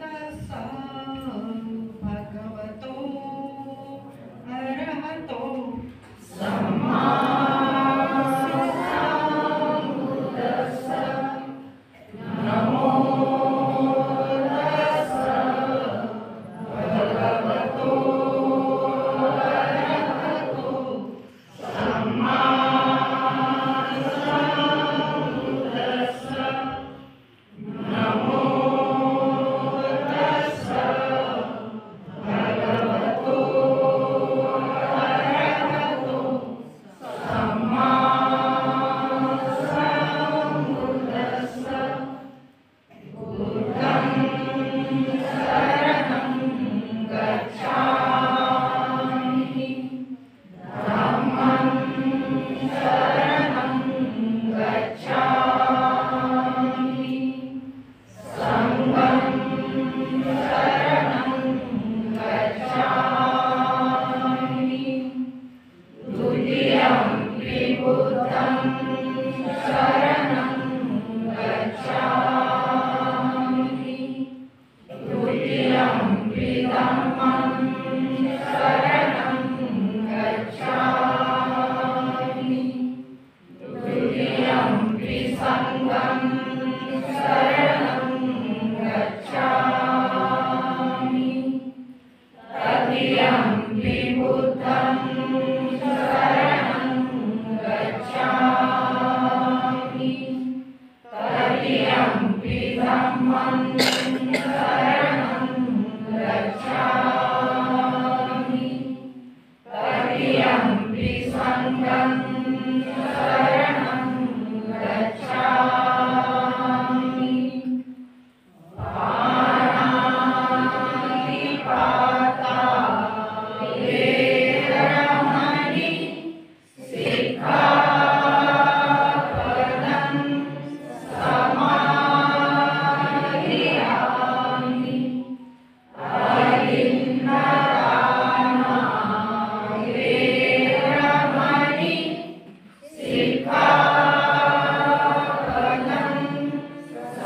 तस्सा भगवतो अरहतो सम्मा सम्बुद्दस्सा। नमो तस्सा भगवतो अरहतो सम्मा सम्बुद्दस्सा। नमो तस्सा भगवतो अरहतो सम्मा सम्बुद्दस्सा। बुद्धं शरणं गच्छामि। धम्मं शरणं गच्छामि। संघं शरणं गच्छामि। द्वितीयंपि बुद्धं शरणं गच्छामि। तृतीयंपि धम्मं शरणं गच्छामि। तृतीयंपि संघं शरणं गच्छामि। तृतीयंपि बुद्धं शरणं गच्छामि। तृतीयंपि धम्मं शरणं गच्छामि। तृतीयंपि संघं शरणं गच्छामि। पाणातिपाता वेरमणि सिक्खापदं समाधियामि। अहिंसदाना वेरमणि सिक्खापदं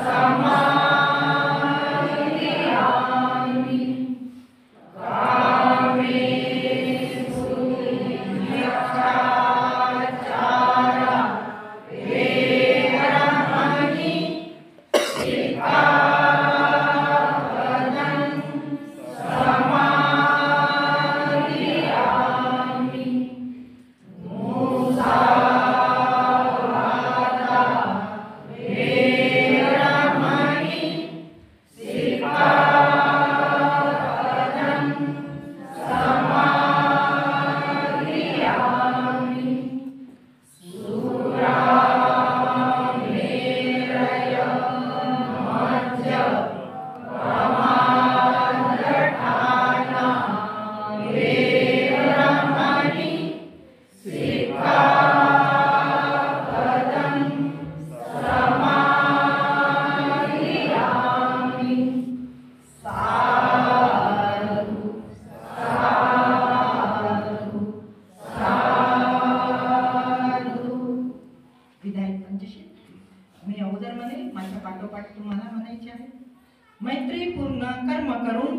समाधियामि। कामेषु मिथ्याचारा वेरमणि सिक्खापदं समाधियामि। मुसावादा वेरमणि सिक्खापदं समाधियामि। सुरामेरय मद्यपमादठाना वेरमणि सिक्खापदं समाधियामि। साधु साधु साधु। विधायक पंचशील मी अगोदर म्हणेन, माझ्या पाठोपाठ तुम्हाला म्हणायचे आहे. मैत्रीपूर्ण कर्म करून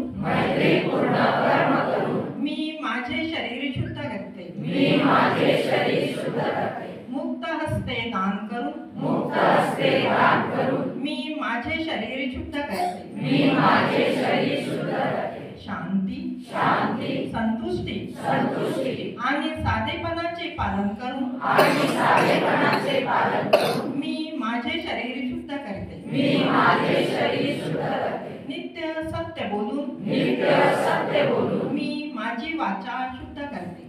मी माझे शरीर शुद्ध करते. मुक्त हस्ते दान करून मी माझे शरीर शुद्ध करते. शांती संतुष्टी आणि साधेपणाचे पालन करून मी माझे शरीर शुद्ध करते. नित्य सत्य बोलून मी माझी वाचा शुद्ध करते.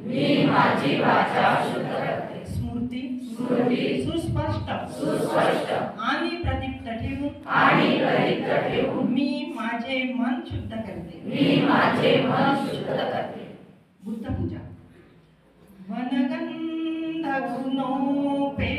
स्मृती सुस्पष्ट आणि प्रदीप्त ठेवून मी माझे मन शुद्ध करते. बुद्ध पूजा वनगंध गुणोपे